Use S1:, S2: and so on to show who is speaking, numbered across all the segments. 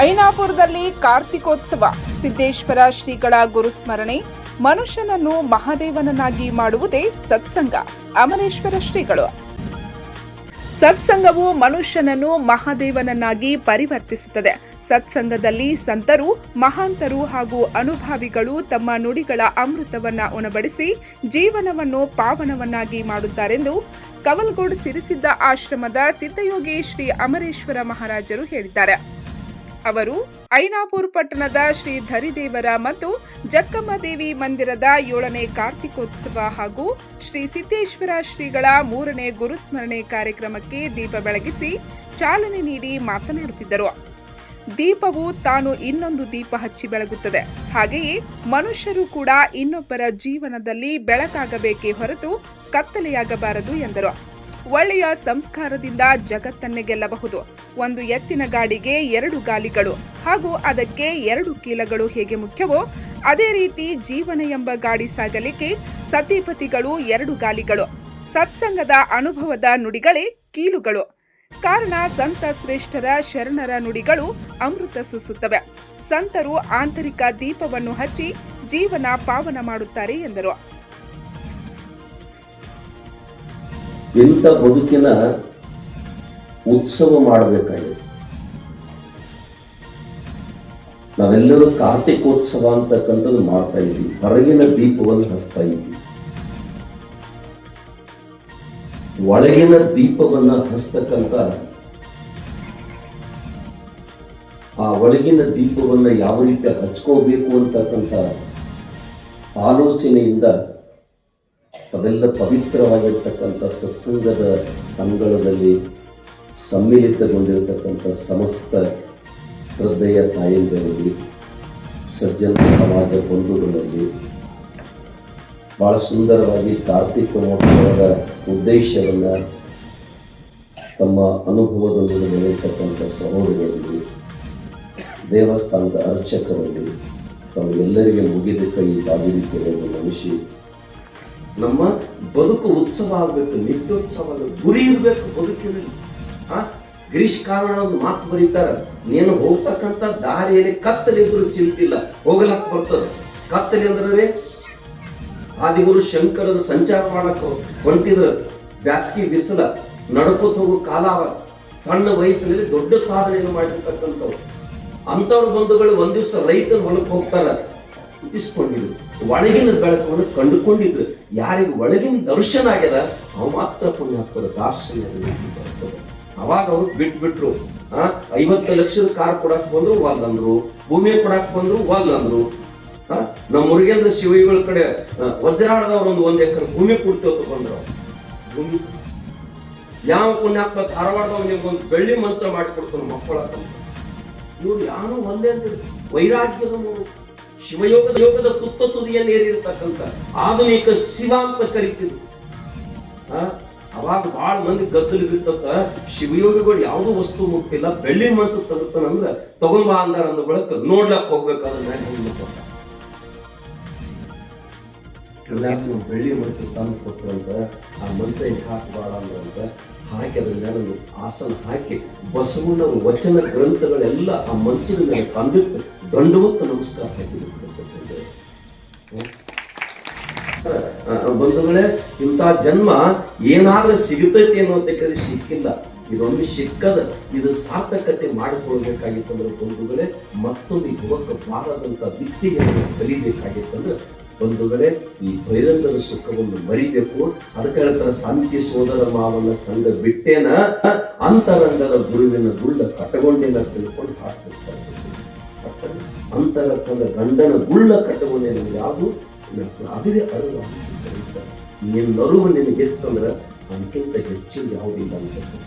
S1: ಐನಾಪುರದಲ್ಲಿ ಕಾರ್ತಿಕೋತ್ಸವ, ಸಿದ್ದೇಶ್ವರ ಶ್ರೀಗಳ ಗುರುಸ್ಮರಣೆ. ಮನುಷ್ಯನನ್ನು ಮಹಾದೇವನನ್ನಾಗಿ ಮಾಡುವುದೇ ಸತ್ಸಂಗ, ಅಮರೇಶ್ವರ ಶ್ರೀಗಳು. ಸತ್ಸಂಗವು ಮನುಷ್ಯನನ್ನು ಮಹಾದೇವನನ್ನಾಗಿ ಪರಿವರ್ತಿಸುತ್ತದೆ. ಸತ್ಸಂಗದಲ್ಲಿ ಸಂತರು, ಮಹಾಂತರು ಹಾಗೂ ಅನುಭಾವಿಗಳು ತಮ್ಮ ನುಡಿಗಳ ಅಮೃತವನ್ನ ಉಣಬಡಿಸಿ ಜೀವನವನ್ನು ಪಾವನವನ್ನಾಗಿ ಮಾಡುತ್ತಾರೆಂದು ಕವಲ್ಗೋಡ್ ಸಿರಿಸಿದ್ದ ಆಶ್ರಮದ ಸಿದ್ಧಯೋಗಿ ಶ್ರೀ ಅಮರೇಶ್ವರ ಮಹಾರಾಜರು ಹೇಳಿದ್ದಾರೆ. ಅವರು ಐನಾಪುರ ಪಟ್ಟಣದ ಶ್ರೀ ಧರಿದೇವರ ಮತ್ತು ಜಕ್ಕಮ್ಮದೇವಿ ಮಂದಿರದ 7ನೇ ಕಾರ್ತಿಕೋತ್ಸವ ಹಾಗೂ ಶ್ರೀ ಸಿದ್ದೇಶ್ವರ ಶ್ರೀಗಳ 3ನೇ ಗುರುಸ್ಮರಣೆ ಕಾರ್ಯಕ್ರಮಕ್ಕೆ ದೀಪ ಬೆಳಗಿಸಿ ಚಾಲನೆ ನೀಡಿ ಮಾತನಾಡುತ್ತಿದ್ದರು. ದೀಪವು ತಾನು ಇನ್ನೊಂದು ದೀಪ ಹಚ್ಚಿ ಬೆಳಗುತ್ತದೆ. ಹಾಗೆಯೇ ಮನುಷ್ಯರು ಕೂಡ ಇನ್ನೊಬ್ಬರ ಜೀವನದಲ್ಲಿ ಬೆಳಕಾಗಬೇಕೇ ಹೊರತು ಕತ್ತಲೆಯಾಗಬಾರದು ಎಂದರು. ಒಳ್ಳೆಯ ಸಂಸ್ಕಾರದಿಂದ ಜಗತ್ತನ್ನೇ ಗೆಲ್ಲಬಹುದು. ಒಂದು ಎತ್ತಿನ ಗಾಡಿಗೆ 2 ಗಾಲಿಗಳು ಹಾಗೂ ಅದಕ್ಕೆ 2 ಕೀಲಗಳು ಹೇಗೆ ಮುಖ್ಯವೋ ಅದೇ ರೀತಿ ಜೀವನ ಎಂಬ ಗಾಡಿ ಸಾಗಲಿಕ್ಕೆ ಸತಿಪತಿಗಳು 2 ಗಾಲಿಗಳು. ಸತ್ಸಂಗದ ಅನುಭವದ ನುಡಿಗಳೇ ಕೀಲುಗಳು. ಕಾರಣ ಸಂತ ಶ್ರೇಷ್ಠರ ಶರಣರ ನುಡಿಗಳು ಅಮೃತ ಸೂಸುತ್ತವೆ. ಸಂತರು ಆಂತರಿಕ ದೀಪವನ್ನು ಹಚ್ಚಿ ಜೀವನ ಪಾವನ ಮಾಡುತ್ತಾರೆ ಎಂದರು.
S2: ಎಂಥ ಬದುಕಿನ ಉತ್ಸವ ಮಾಡಬೇಕಾಗಿದೆ. ನಾವೆಲ್ಲರೂ ಕಾರ್ತಿಕೋತ್ಸವ ಅಂತಕ್ಕಂಥದ್ದು ಮಾಡ್ತಾ ಇದ್ವಿ. ಹೊರಗಿನ ದೀಪವನ್ನು ಹಚ್ತಾ ಇದ್ವಿ. ಒಳಗಿನ ದೀಪವನ್ನ ಹಚ್ತಕ್ಕಂಥ ಆ ಒಳಗಿನ ದೀಪವನ್ನ ಯಾವ ರೀತಿ ಹಚ್ಕೋಬೇಕು ಅಂತಕ್ಕಂಥ ಆಲೋಚನೆಯಿಂದ ಅವೆಲ್ಲ ಪವಿತ್ರವಾಗಿರ್ತಕ್ಕಂಥ ಸತ್ಸಂಗದ ಅಂಗಳದಲ್ಲಿ ಸಮ್ಮಿಲಿತಗೊಂಡಿರತಕ್ಕಂಥ ಸಮಸ್ತ ಶ್ರದ್ಧೆಯ ತಾಯಂದಿರಲ್ಲಿ, ಸಜ್ಜನ ಸಮಾಜ ಬಂಧುಗಳಲ್ಲಿ ಬಹಳ ಸುಂದರವಾಗಿ ಕಾರ್ತಿಕ ಮಹೋತ್ಸವದ ಉದ್ದೇಶವನ್ನು ತಮ್ಮ ಅನುಭವದೊಂದಿಗೆ ನಡೆಯತಕ್ಕಂಥ ಸಹೋದರರಲ್ಲಿ, ದೇವಸ್ಥಾನದ ಅರ್ಚಕರಲ್ಲಿ ತಮಗೆಲ್ಲರಿಗೆ ಮುಗಿದ ಕೈ ಬಾಗಿಲಿಕೆಯನ್ನು ನಮಿಸಿ, ನಮ್ಮ ಬದುಕು ಉತ್ಸವ ಆಗಬೇಕು, ನಿತ್ಯೋತ್ಸವ, ಗುರಿ ಇರಬೇಕು ಬದುಕಿನಲ್ಲಿ. ಗಿರೀಶ್ ಕಾರ್ನಾಡ್ ಮಾತು ಬರೀತಾರ, ನೀನು ಹೋಗ್ತಕ್ಕಂಥ ದಾರಿಯಲ್ಲಿ ಕತ್ತಲಿದ್ರು ಚಿಂತಿಲ್ಲ, ಹೋಗಲಕ್ಕ ಬರ್ತದ. ಕತ್ತಲಿ ಅಂದ್ರೆ ಆದಿಗುರು ಶಂಕರದ ಸಂಚಾರ ಮಾಡಕ್ಕೆ ಹೊಂಟಿದ್ರ, ಬ್ಯಾಸ್ಗಿ ಬಿಸಿಲ ನಡ್ಕೋತ ಹೋಗೋ ಕಾಲ, ಸಣ್ಣ ವಯಸ್ಸಿನಲ್ಲಿ ದೊಡ್ಡ ಸಾಧನೆಯನ್ನು ಮಾಡಿರ್ತಕ್ಕಂಥವ್ರು ಅಂಥವ್ರ ಬಂಧುಗಳು ಒಂದ್ ದಿವಸ ರೈತರ ಹೊಲಕ್ಕೆ ಹೋಗ್ತಾರ, ಹುಟ್ಟಿಸ್ಕೊಂಡಿದ್ರು. ಒಳಗಿನ ಬೆಳಕನ್ನು ಕಂಡುಕೊಂಡಿದ್ರು. ಯಾರಿಗೆ ಒಳಗಿನ ದರ್ಶನ ಆಗ್ಯದ ಅವ ಮಾತ್ರ ಪುಣ್ಯಾತ್ಮರ ದಾರ್ಶನ್ಯ ಬರ್ತದೆ. ಅವಾಗ ಅವ್ರು ಬಿಟ್ಬಿಟ್ರು. 50 ಲಕ್ಷದ ಕಾರ್ ಕೊಡಕ್ ಬಂದ್ರು ವಾಲ್ದಂದ್ರು, ಭೂಮಿ ಕೊಡಕ್ ಬಂದ್ರು ವಾಲ್ದಂದ್ರು. ನಮ್ಮ ಮುರುಗೇಂದ್ರ ಶಿವೈಗಳ ಕಡೆ ವಜ್ರಾಡದವ್ರು 1 ಎಕರೆ ಭೂಮಿ ಕೊಡ್ತೇವೆ ತಗೊಂಡ್ರು. ಭೂಮಿ ಯಾವ ಪುಣ್ಯಾತ್ಮ ಧಾರವಾಡದವ್ ನಿಮ್ಗೊಂದು ಬೆಳ್ಳಿ ಮಂತ್ರ ಮಾಡಿಕೊಡ್ತಾನ ಮಕ್ಕಳ. ಇವ್ರು ಯಾರು ಒಂದೇ ಅಂತ ವೈರಾಗ್ಯದ ಶಿವಯೋಗದ ತುತ್ತ ತುದಿಯನ್ನು ಏರಿರ್ತಕ್ಕಂಥ ಆಧುನಿಕ ಶಿವ ಅಂತ ಕರಿತಿದ್ರು. ಅವಾಗ ಬಹಳ ಮಂದಿ ಗದ್ದಲು ಬಿರ್ತಕ್ಕ, ಶಿವಯೋಗಿಗಳು ಯಾವ್ದು ವಸ್ತು ಮುಟ್ಟಿಲ್ಲ, ಬೆಳ್ಳಿ ಮಂತ್ರ ತಗುತ್ತಾನಂದ್ರ ತಗೊಂಬ ಅಂದಾರ ಅಂದ ಬಳಕ ನೋಡ್ಲಕ್ ಹೋಗ್ಬೇಕಾದ್ರೆ ಬೆಳ್ಳಿ ಮಂತ್ರ ತಂದು ಕೊಟ್ಟರಂತ ಆ ಮಂತ್ರ ಹಾಕಬಾರ ಅಂದ್ರಂತ ಹಾಕಿ ಅದ್ರ ಮೇಲೆ ಒಂದು ಆಸನ ಹಾಕಿ ಬಸವನ ವಚನ ಗ್ರಂಥಗಳೆಲ್ಲ ಆ ಮಂಚದ ಮೇಲೆ ತಂದಿಟ್ಟು ದಂಡವತ್ತು ನಮಸ್ಕಾರ ಹಾಕಿದ್ರು. ಬಂಧುಗಳೇ, ಇಂಥ ಜನ್ಮ ಏನಾದ್ರೂ ಸಿಗುತ್ತೈತಿ ಅನ್ನೋಂತ ಕೇಳಿ ಸಿಕ್ಕಿಲ್ಲ. ಇದೊಂದು ಸಿಕ್ಕದ, ಇದು ಸಾರ್ಥಕತೆ ಮಾಡಿಕೊಳ್ಬೇಕಾಗಿತ್ತಂದ್ರೆ ಬಂಧುಗಳೇ, ಮತ್ತೊಂದು ಯುವಕ ಬಾರದಂತ ವಿದ್ಯೆಯನ್ನು ಕಲಿಬೇಕಾಗಿತ್ತಂದ್ರೆ ಬಂಧುಗಳೇ, ಈ ಬೈರಂಗದ ಸುಖವನ್ನು ಮರಿಬೇಕು. ಅದಕ್ಕೆ ಹೇಳ್ತಾರೆ, ಶಾಂತಿ ಸೋದರ ಮಾವನ ಸಂಘ ಬಿಟ್ಟೇನ ಅಂತರಂಗದ ಗುರುವಿನ ಗುಳ್ಳ ಕಟ್ಟಗೊಂಡೇನ ತಿಳ್ಕೊಂಡು ಹಾಕ್ತಿರ್ತಾರೆ. ಅಂತರಂಗದ ಗಂಡನ ಗುಳ್ಳ ಕಟ್ಟಗೊಂಡೇನ ಯಾವುದು ಅದೇ ಅರಿವು ಕರೀತಾರೆ. ನಿನ್ನ ಅರಿವು ನಿನಗೆ ಎತ್ತಂದ್ರೆ ಅದಕ್ಕಿಂತ ಹೆಚ್ಚು ಯಾವುದಿಲ್ಲ ಅಂತ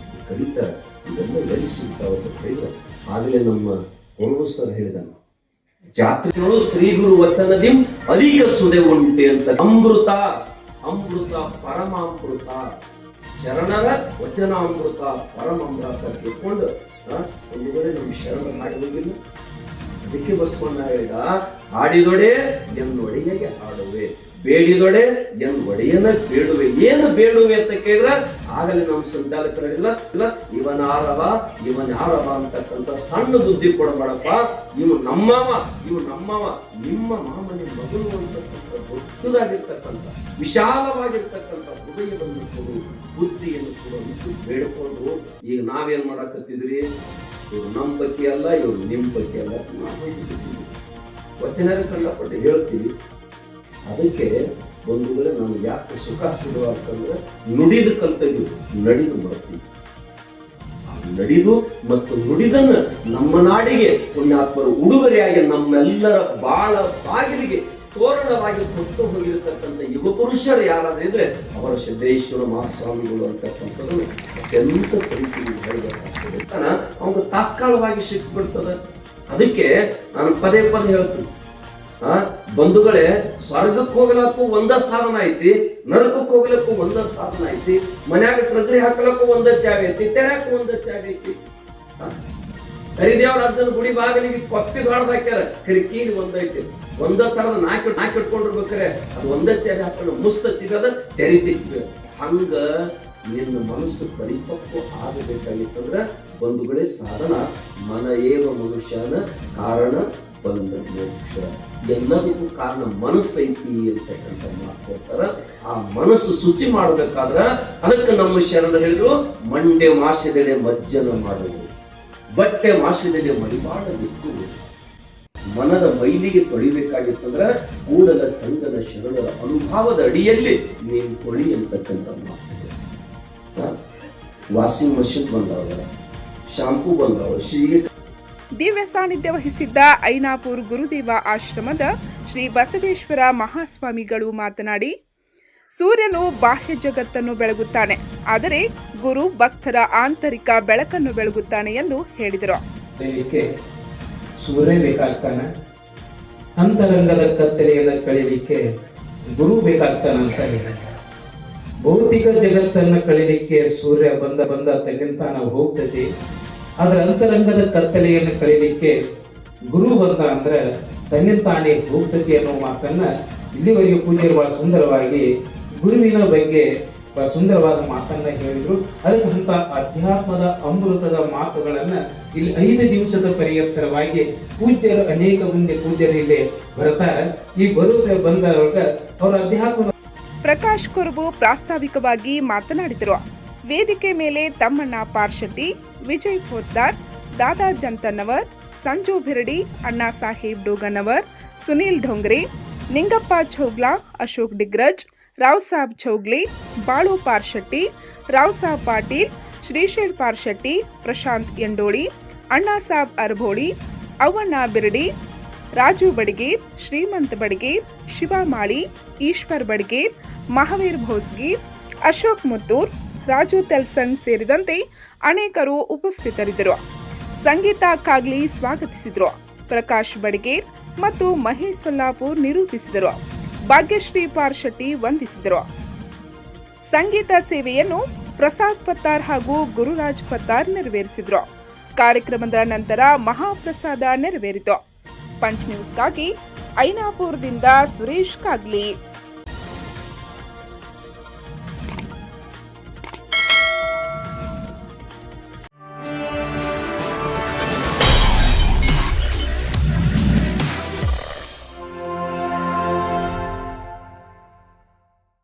S2: ಕರೀತಾರೆ. ಇದೆಲ್ಲ ಎಲ್ಲಿ ಸಿಗ್ತಾವ ಅಂತ ಹೇಳಿದ್ರೆ ಆಗಲೇ ನಮ್ಮ ಕೊರಡು ಸರ್ ಹೇಳಿದ, ಜಾತ್ರೆಗಳು ಶ್ರೀ ಗುರು ವಚನದಿ ಅಧಿಕ ಸುದೆ ಉಂಟೆ ಅಂತ. ಅಮೃತ ಅಮೃತ ಪರಮಾಮೃತ, ಶರಣರ ವಚನಾಮೃತ ಪರಮಾಮೃತ ತಿಳ್ಕೊಂಡು ಒಂದು ವೇಳೆ ನಮ್ಗೆ ಶರಣ ಹಾಡುವುದಿಲ್ಲ. ಅದಕ್ಕೆ ಬಸವಣ್ಣ ಹೇಳಿದ, ಹಾಡಿದೊಡೆ ಎನ್ನೊಡೆಯಗೆ ಹಾಡುವೆ, ಬೇಡಿದೊಡೆ ಎನ್ ಒಡೆಯನ ಬೇಡುವೆ. ಏನು ಬೇಡುವೆ ಅಂತ ಕೇಳಿದ್ರೆ ಆಗಲೇ ನಮ್ಮ ಸಂಚಾಲಕರಿಲ್ಲ ಇಲ್ಲ ಇವನ್ ಯಾರವ ಅಂತಕ್ಕಂಥ ಸಣ್ಣ ಬುದ್ಧಿ ಕೊಡಬೇಡಪ್ಪ, ಇವು ನಮ್ಮವ ನಿಮ್ಮ ಮಾಮನೆ ಮಗನು ಅಂತಕ್ಕಂಥ ದೊಡ್ಡದಾಗಿರ್ತಕ್ಕಂಥ ವಿಶಾಲವಾಗಿರ್ತಕ್ಕಂಥ ಹೃದಯವನ್ನು ಕೊಡು, ಬುದ್ಧಿಯನ್ನು ಕೊಡು ಅಂತ ಬೇಡ್ಕೊಂಡು ಈಗ ನಾವೇನ್ ಮಾಡಕತ್ತಿದ್ರಿ, ಇವ್ರು ನಮ್ಮ ಬಗ್ಗೆ ಅಲ್ಲ, ಇವ್ರು ನಿಮ್ಮ ಬಗ್ಗೆ ಅಲ್ಲ, ವಚನ ಕಂಡಪಟ್ಟು ಹೇಳ್ತೀವಿ. ಅದಕ್ಕೆ ಒಂದು ವೇಳೆ ನಮ್ಗೆ ಯಾಕೆ ಸುಖ ಸಿಗುವ ಅಂತಂದ್ರೆ ನುಡಿದು ಕಲ್ತಿದ್ವಿ, ನಡೆದು ಮಾಡ್ತೀವಿ. ನಡೆದು ಮತ್ತು ನುಡಿದನ್ನ ನಮ್ಮ ನಾಡಿಗೆ ಪುಣ್ಯಾತ್ಮರು ಉಡುಗೊರೆಯಾಗಿ ನಮ್ಮೆಲ್ಲರ ಬಾಳ ಬಾಗಿಲಿಗೆ ತೋರಣವಾಗಿ ಕೊಟ್ಟು ಹೋಗಿರತಕ್ಕಂಥ ಯುಗ ಪುರುಷರು ಯಾರಾದ್ರಿದ್ರೆ ಅವರ ಸಿದ್ದೇಶ್ವರ ಮಹಾಸ್ವಾಮಿಗಳು ಅಂತಕ್ಕಂಥದ್ದು ಅತ್ಯಂತ ಪ್ರೀತಿಯಿಂದ ಹೇಳಬೇಕಾಗ್ತದೆ. ಅವಾಗ ತಾತ್ಕಾಲವಾಗಿ ಸಿಕ್ಬಿಡ್ತದೆ. ಅದಕ್ಕೆ ನಾನು ಪದೇ ಹೇಳ್ತೀನಿ, ಬಂಧುಗಳೇ, ಸ್ವರ್ಗಕ್ಕೆ ಹೋಗ್ಲಕ್ಕೂ ಒಂದ ಸಾಧನ ಐತಿ, ನರಕಕ್ಕೆ ಹೋಗ್ಲಕ್ಕೂ ಒಂದ ಸಾಧನ ಐತಿ, ಮನ್ಯಾಗ ಟ್ರಜರಿ ಹಾಕ್ಲಕ್ಕೂ ಒಂದ ಜಾಗ ಐತಿ, ತೆರಕ್ಕೂ ಒಂದ ಜಾಗ ಐತಿ. ಹರಿದೇವ್ರ ಅಜ್ಜನ ಗುಡಿ ಬಾಗಿಲಿಗೆ ಕೊಪ್ಪಿ ದಾಡ್ದ ಹಾಕ್ಯಾರ, ಕಿರಿಕೀಲಿ ಒಂದೈತಿ, ಒಂದ ತರದ ನಾಲ್ಕು ಇಟ್ಕೊಂಡಿರ್ಬೇಕಾರೆ ಅದು ಒಂದೇ ಜಾಗ ಹಾಕೊಂಡು ಮುಸ್ತದ ತೆರಿತಿದ್ವಿ. ಹಂಗ ನಿನ್ನ ಮನಸ್ಸು ಪರಿಪಕ್ವ ಆಗಬೇಕಾಗಿತ್ತಂದ್ರ ಬಂಧುಗಳೇ ಸಾಧನ ಮನ ಏವ ಮನುಷ್ಯನ ಕಾರಣ ಬಂದ ಮೋಕ್ಷ. ಎಲ್ಲದಕ್ಕೂ ಕಾರಣ ಮನಸ್ಸೈತಿ ಅಂತಕ್ಕಂಥ ಮಾತು ಹೇಳ್ತಾರ. ಆ ಮನಸ್ಸು ಶುಚಿ ಮಾಡಬೇಕಾದ್ರ ಅದಕ್ಕೆ ನಮ್ಮ ಶರಣರು ಹೇಳಿದ್ರು, ಮಂಡೆ ಮಾಸದಲ್ಲಿ ಮಜ್ಜನ ಮಾಡುವುದು, ಬಟ್ಟೆ ಮಾಸದಲ್ಲಿ ಮಡಿಮಾಡಬೇಕು. ಮನದ ಮೈಲಿಗೆ ತೊಳಿಬೇಕಾಗಿತ್ತಂದ್ರ ಕೂಡಲ ಸಂಗನ ಶರಣರ ಅನುಭವದ ಅಡಿಯಲ್ಲಿ ನೀವು ತೊಳಿ ಅಂತಕ್ಕಂಥ ಮಾತು. ವಾಷಿಂಗ್ ಮಷಿನ್ ಬಂದವ, ಶಾಂಪೂ ಬಂದವ, ಶೀಗೆ.
S1: ದಿವ್ಯ ಸಾನ್ನಿಧ್ಯ ವಹಿಸಿದ್ದ ಐನಾಪುರ್ ಗುರುದೇವ ಆಶ್ರಮದ ಶ್ರೀ ಬಸವೇಶ್ವರ ಮಹಾಸ್ವಾಮಿಗಳು ಮಾತನಾಡಿ, ಸೂರ್ಯನು ಬಾಹ್ಯ ಜಗತ್ತನ್ನು ಬೆಳಗುತ್ತಾನೆ, ಆದರೆ ಗುರು ಭಕ್ತರ ಆಂತರಿಕ ಬೆಳಕನ್ನು ಬೆಳಗುತ್ತಾನೆ ಎಂದು ಹೇಳಿದರು.
S3: ಸೂರ್ಯ ಬೇಕಾಗ್ತಾನೆ, ಅಂತರಂಗದ ಕತ್ತಲೆಯನ್ನು ಕಳೀಲಿಕ್ಕೆ ಗುರು ಬೇಕಾಗ್ತಾನೆ ಅಂತ ಹೇಳಿದ್ದಾರೆ. ಭೌತಿಕ ಜಗತ್ತನ್ನು ಕಳೀಲಿಕ್ಕೆ ಸೂರ್ಯ ಬಂದ ತನ್ನಿಂತಾನ ಹೋಗ್ತದೆ, ಅದರ ಅಂತರಂಗದ ಕತ್ತಲೆಯನ್ನು ಕಳೀಲಿಕ್ಕೆ ಗುರು ಬಂದ ಅಂದ್ರೆ ತನ್ನಿಂತಾನೇ ಹೋಗ್ತದೆ ಅನ್ನೋ ಮಾತನ್ನ ಇಲ್ಲಿವರೆಗೂ ಪೂಜ್ಯರು ಬಹಳ ಸುಂದರವಾಗಿ ಗುರುವಿನ ಬಗ್ಗೆ ಬಹಳ ಸುಂದರವಾದ ಮಾತನ್ನ ಹೇಳಿದ್ರು. ಅದಕ್ಕೆ ಅಂತ ಅಧ್ಯಾತ್ಮದ ಅಮೃತದ ಮಾತುಗಳನ್ನ ಇಲ್ಲಿ 5 ದಿವಸದ ಪರ್ಯಂತರವಾಗಿ ಪೂಜ್ಯರು ಅನೇಕ ಮಂದಿ ಪೂಜ್ಯರು ಇಲ್ಲಿ ಬರ್ತಾರೆ. ಈ ಬರುವುದೇ ಬಂದವಾಗ ಅವರ ಅಧ್ಯಾತ್ಮದ
S1: ಪ್ರಕಾಶ್ ಕೊರಬು ಪ್ರಾಸ್ತಾವಿಕವಾಗಿ ಮಾತನಾಡಿದರು. ವೇದಿಕೆ ಮೇಲೆ ತಮ್ಮಣ್ಣ ಪಾರ್ಶೆಟ್ಟಿ, ವಿಜಯ್ ಪೋದ್ದಾರ್, ದಾದಾ ಜಂತನ್ನವರ್, ಸಂಜು ಭಿರಡಿ, ಅಣ್ಣಾ ಸಾಹೇಬ್ ಡೋಗನ್ನವರ್, ಸುನೀಲ್ ಢೋಂಗ್ರೆ, ನಿಂಗಪ್ಪ ಛೋಗ್ಲಾ, ಅಶೋಕ್ ಡಿಗ್ರಜ್, ರಾವ್ ಸಾಬ್ ಛೋಗ್ಲಿ, ಬಾಳು ಪಾರ್ಶೆಟ್ಟಿ, ರಾವ್ ಸಾಬ್ ಪಾಟೀಲ್, ಶ್ರೀಶೈಲ್ ಪಾರ್ಶೆಟ್ಟಿ, ಪ್ರಶಾಂತ್ ಎಂಡೋಳಿ, ಅಣ್ಣಾ ಸಾಬ್ ಅರಭೋಳಿ, ಅವ್ವಣ್ಣ ಬಿರಡಿ, ರಾಜು ಬಡಿಗೇರ್, ಶ್ರೀಮಂತ್ ಬಡಿಗೇರ್, ಶಿವಾ ಮಾಳಿ, ಈಶ್ವರ್ ಬಡಿಗೇರ್, ಮಹಾವೀರ್ ಭೋಸ್ಗಿ, ಅಶೋಕ್ ಮುತ್ತೂರ್, ರಾಜು ತೆಲ್ಸಂಗ್ ಸೇರಿದಂತೆ ಅನೇಕರು ಉಪಸ್ಥಿತರಿದ್ದರು. ಸಂಗೀತ ಕಾಗ್ಲಿ ಸ್ವಾಗತಿಸಿದರು. ಪ್ರಕಾಶ್ ಬಡಿಗೇರ್ ಮತ್ತು ಮಹೇಶ್ ಸೊಲ್ಲಾಪುರ್ ನಿರೂಪಿಸಿದರು. ಭಾಗ್ಯಶ್ರೀ ಪಾರ್ಶೆಟ್ಟಿ ವಂದಿಸಿದರು. ಸಂಗೀತ ಸೇವೆಯನ್ನು ಪ್ರಸಾದ್ ಪತ್ತಾರ್ ಹಾಗೂ ಗುರುರಾಜ್ ಪತ್ತಾರ್ ನೆರವೇರಿಸಿದರು. ಕಾರ್ಯಕ್ರಮದ ನಂತರ ಮಹಾಪ್ರಸಾದ ನೆರವೇರಿತು. ಪಂಚ್ ನ್ಯೂಸ್ಗಾಗಿ ಐನಾಪುರದಿಂದ ಸುರೇಶ್ ಕಾಗ್ಲಿ.